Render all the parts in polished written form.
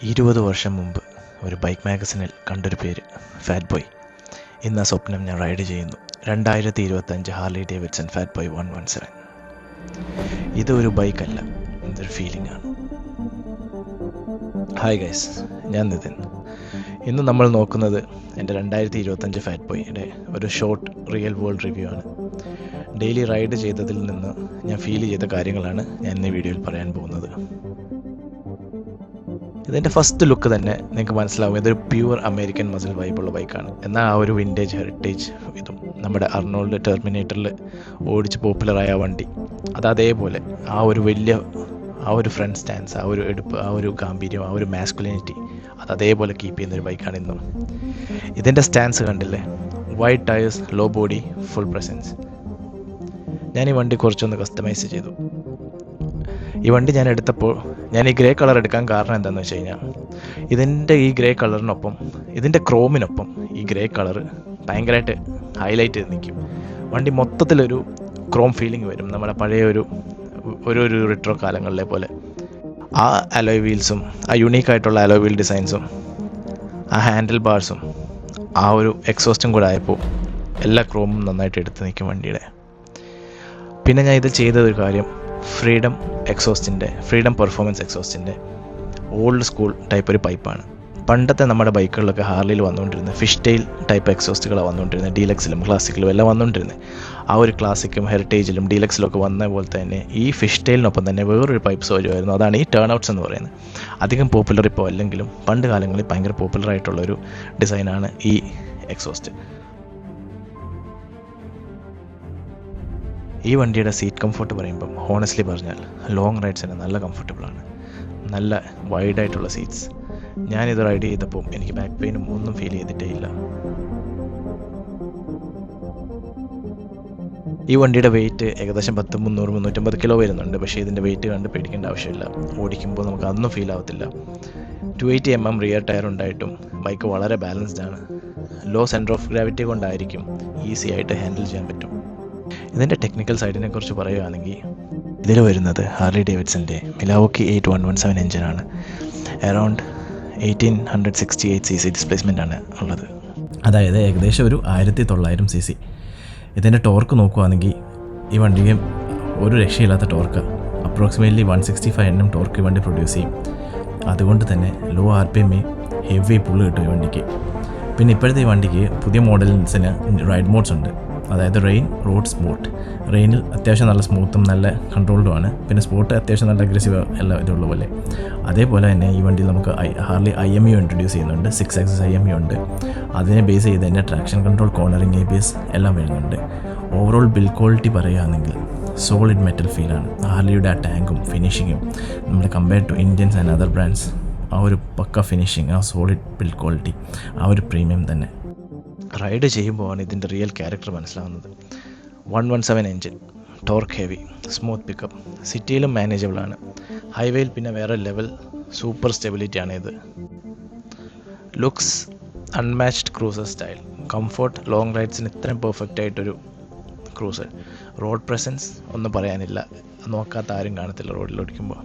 20 വർഷം മുമ്പ് ഒരു ബൈക്ക് മാഗസിനിൽ കണ്ടൊരു പേര് ഫാറ്റ് ബോയ്. ഇന്ന് ആ സ്വപ്നം ഞാൻ റൈഡ് ചെയ്യുന്നു. 2025 ഹാർലി ഡേവിഡ്സൺ ഫാറ്റ് ബോയ് 117. ഇതൊരു ബൈക്കല്ല, ഇതൊരു ഫീലിംഗ് ആണ്. ഹായ് ഗൈസ്, ഞാൻ നിതിൻ. ഇന്ന് നമ്മൾ നോക്കുന്നത് എൻ്റെ 2025 ഫാറ്റ് ബോയിയുടെ ഒരു ഷോർട്ട് റിയൽ വേൾഡ് റിവ്യൂ ആണ്. ഡെയിലി റൈഡ് ചെയ്തതിൽ നിന്ന് ഞാൻ ഫീൽ ചെയ്ത കാര്യങ്ങളാണ് ഞാൻ ഇന്ന് ഈ വീഡിയോയിൽ പറയാൻ പോകുന്നത്. ഇതിൻ്റെ ഫസ്റ്റ് ലുക്ക് തന്നെ നിങ്ങൾക്ക് മനസ്സിലാവും, ഇതൊരു പ്യുവർ അമേരിക്കൻ മസിൽ വൈബുള്ള ബൈക്കാണ്. എന്നാൽ ആ ഒരു വിൻറ്റേജ് ഹെറിറ്റേജ് ഇതും നമ്മുടെ അർണോൾഡ് ടെർമിനേറ്ററിൽ ഓടിച്ച് പോപ്പുലറായ വണ്ടി അത് അതേപോലെ ആ ഒരു വലിയ ആ ഒരു ഫ്രണ്ട് സ്റ്റാൻസ്, ആ ഒരു എടുപ്പ്, ആ ഒരു ഗാംഭീര്യം, ആ ഒരു മാസ്കുലിനിറ്റി അത് അതേപോലെ കീപ്പ് ചെയ്യുന്നൊരു ബൈക്കാണ് ഇന്നും. ഇതിൻ്റെ സ്റ്റാൻസ് കണ്ടില്ലേ, wide tyres, low body, full presence. ഞാൻ ഈ വണ്ടി കുറച്ചൊന്ന് കസ്റ്റമൈസ് ചെയ്തു. ഈ വണ്ടി ഞാൻ എടുത്തപ്പോൾ ഞാൻ ഈ ഗ്രേ കളർ എടുക്കാൻ കാരണം എന്താണെന്ന് വെച്ച് കഴിഞ്ഞാൽ, ഇതിൻ്റെ ഈ ഗ്രേ കളറിനൊപ്പം ഇതിൻ്റെ ക്രോമിനൊപ്പം ഈ ഗ്രേ കളർ ഭയങ്കരമായിട്ട് ഹൈലൈറ്റ് ചെയ്ത് നിൽക്കും. വണ്ടി മൊത്തത്തിലൊരു ക്രോം ഫീലിംഗ് വരും, നമ്മുടെ പഴയ ഒരു റിട്രോ കാലങ്ങളിലെ പോലെ. ആ അലോയ് വീൽസും ആ യുണീക്കായിട്ടുള്ള അലോയ് വീൽ ഡിസൈൻസും ആ ഹാൻഡിൽ ബാർസും ആ ഒരു എക്സോസ്റ്റും കൂടെ ആയപ്പോൾ എല്ലാ ക്രോമും നന്നായിട്ട് എടുത്ത് നിൽക്കും വണ്ടിയുടെ. പിന്നെ ഞാൻ ഇത് ചെയ്തൊരു കാര്യം, ഫ്രീഡം പെർഫോമൻസ് എക്സോസ്റ്റിൻ്റെ ഓൾഡ് സ്കൂൾ ടൈപ്പ് ഒരു പൈപ്പാണ്. പണ്ടത്തെ നമ്മുടെ ബൈക്കുകളിലൊക്കെ ഹാർലിയിൽ വന്നുകൊണ്ടിരുന്നത് ഫിഷ് ടെയിൽ ടൈപ്പ് എക്സോസ്റ്റുകളാണ് വന്നുകൊണ്ടിരുന്നത്. ഡീലക്സിലും ക്ലാസിക്കിലും എല്ലാം വന്നുകൊണ്ടിരുന്നത്. ആ ഒരു ക്ലാസിക്കും ഹെറിറ്റേജിലും ഡീലക്സിലും ഒക്കെ വന്ന പോലെ തന്നെ ഈ ഫിഷ് ടെയിലിനൊപ്പം തന്നെ വേറൊരു പൈപ്പ് സൗകര്യമായിരുന്നു. അതാണ് ഈ ടേൺ ഔട്ട്സ് എന്ന് പറയുന്നത്. അധികം പോപ്പുലർ ഇപ്പോൾ അല്ലെങ്കിലും പണ്ട് കാലങ്ങളിൽ ഭയങ്കര പോപ്പുലറായിട്ടുള്ളൊരു ഡിസൈനാണ് ഈ എക്സോസ്റ്റ്. ഈ വണ്ടിയുടെ സീറ്റ് കംഫർട്ട് പറയുമ്പം ഹോണസ്റ്റ്ലി പറഞ്ഞാൽ ലോങ് റൈഡ്സിന് നല്ല കംഫർട്ടബിളാണ്. നല്ല വൈഡായിട്ടുള്ള സീറ്റ്സ്. ഞാനിത് റൈഡ് ചെയ്തപ്പോൾ എനിക്ക് ബാക്ക് പെയിനും ഒന്നും ഫീൽ ചെയ്തിട്ടേ ഇല്ല. ഈ വണ്ടിയുടെ വെയിറ്റ് ഏകദേശം 350 കിലോ വരുന്നുണ്ട്. പക്ഷേ ഇതിൻ്റെ വെയിറ്റ് കണ്ട് പേടിക്കേണ്ട ആവശ്യമില്ല. ഓടിക്കുമ്പോൾ നമുക്ക് അതൊന്നും ഫീൽ ആവത്തില്ല. 280 mm റിയർ ടയർ ഉണ്ടായിട്ടും ബൈക്ക് വളരെ ബാലൻസ്ഡ് ആണ്. ലോ സെൻറ്റർ ഓഫ് ഗ്രാവിറ്റി കൊണ്ടായിരിക്കും ഈസി ആയിട്ട് ഹാൻഡിൽ ചെയ്യാൻ പറ്റും. ഇതിൻ്റെ ടെക്നിക്കൽ സൈഡിനെ കുറിച്ച് പറയുകയാണെങ്കിൽ, ഇതിൽ വരുന്നത് ഹാർലി ഡേവിഡ്സൻ്റെ മിലാവോക്കി 8117 എഞ്ചിനാണ്. അറൗണ്ട് 1868 cc ഡിസ്പ്ലേസ്മെൻ്റ് ആണ് ഉള്ളത്. അതായത് ഏകദേശം ഒരു 1900 cc. ഇതിൻ്റെ ടോർക്ക് നോക്കുകയാണെങ്കിൽ ഈ വണ്ടിക്ക് ഒരു രക്ഷയില്ലാത്ത ടോർക്ക്, അപ്രോക്സിമേറ്റ്ലി 165 Nm ടോർക്ക് ഈ വണ്ടി പ്രൊഡ്യൂസ് ചെയ്യും. അതുകൊണ്ട് തന്നെ ലോ RPM ഹെവി പുള്ള് കിട്ടും ഈ വണ്ടിക്ക്. പിന്നെ ഇപ്പോഴത്തെ ഈ വണ്ടിക്ക് പുതിയ മോഡൽസിന് റൈഡ് മോഡ്സ് ഉണ്ട്. അതായത് റെയിൻ, റോഡ്, സ്പോർട്ട്. റെയിനിൽ അത്യാവശ്യം നല്ല സ്മൂത്തും നല്ല കൺട്രോൾഡുമാണ്. പിന്നെ സ്പോർട്ട് അത്യാവശ്യം നല്ല അഗ്രസീവ് എല്ലാം ഇതുള്ള പോലെ. അതേപോലെ തന്നെ ഈ വണ്ടിയിൽ നമുക്ക് ഹാർലി IMU ഇൻട്രൊഡ്യൂസ് ചെയ്യുന്നുണ്ട്. 6 axis IMU ഉണ്ട്. അതിനെ ബേസ് ചെയ്ത് തന്നെ ട്രാക്ഷൻ കൺട്രോൾ, കോർണറിങ്, ABS എല്ലാം വരുന്നുണ്ട്. ഓവറോൾ ബിൽഡ് ക്വാളിറ്റി പറയുകയാണെങ്കിൽ സോളിഡ് മെറ്റൽ ഫീലാണ്. ഹാർലിയുടെ ആ ടാങ്കും ഫിനിഷിങ്ങും നമ്മൾ compared to Indians and other brands, ആ ഒരു പക്ക ഫിനിഷിങ്, ആ സോളിഡ് ബിൽഡ് ക്വാളിറ്റി, ആ ഒരു പ്രീമിയം തന്നെ. റൈഡ് ചെയ്യുമ്പോഴാണ് ഇതിൻ്റെ റിയൽ ക്യാരക്ടർ മനസ്സിലാവുന്നത്. 117 engine, torque heavy, smooth pickup, സിറ്റിയിലും മാനേജബിളാണ്. ഹൈവേയിൽ പിന്നെ വേറെ ലെവൽ സൂപ്പർ സ്റ്റെബിലിറ്റിയാണ് ഇത്. Looks unmatched cruiser style, comfort, long റൈഡ്സിന് ഇത്രയും പെർഫെക്റ്റ് ആയിട്ടൊരു ക്രൂസർ. റോഡ് പ്രസൻസ് ഒന്നും പറയാനില്ല, നോക്കാത്ത ആരും കാണത്തില്ല റോഡിൽ ഓടിക്കുമ്പോൾ.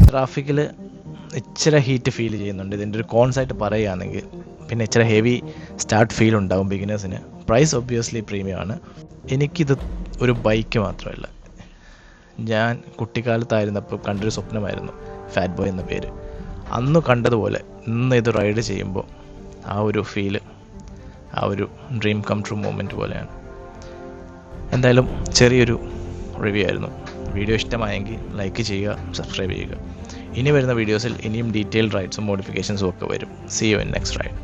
ട്രാഫിക്കിൽ ഇച്ചിരി ഹീറ്റ് ഫീൽ ചെയ്യുന്നുണ്ട്. ഇതിൻ്റെ ഒരു കോൺസായിട്ട് പറയുകയാണെങ്കിൽ, പിന്നെ ഇച്ചിരി ഹെവി സ്റ്റാർട്ട് ഫീൽ ഉണ്ടാവും ബിഗിനേഴ്സിന്. പ്രൈസ് ഒബ്വിയസ്ലി പ്രീമിയം ആണ്. എനിക്കിത് ഒരു ബൈക്ക് മാത്രമല്ല, ഞാൻ കുട്ടിക്കാലത്തായിരുന്നപ്പോൾ കണ്ടൊരു സ്വപ്നമായിരുന്നു ഫാറ്റ് ബോയ് എന്ന പേര്. അന്ന് കണ്ടതുപോലെ ഇന്ന് ഇത് റൈഡ് ചെയ്യുമ്പോൾ ആ ഒരു ഫീല്, ആ ഒരു ഡ്രീം കം ട്രൂ മൂമെൻറ്റ് പോലെയാണ്. എന്തായാലും ചെറിയൊരു റിവ്യൂ ആയിരുന്നു. വീഡിയോ ഇഷ്ടമായെങ്കിൽ ലൈക്ക് ചെയ്യുക, സബ്സ്ക്രൈബ് ചെയ്യുക. ഇനി വരുന്ന വീഡിയോസിൽ ഇനിയും ഡീറ്റെയിൽഡ് റൈഡ്സും മോഡിഫിക്കേഷൻസും ഒക്കെ വരും. See you in next ride.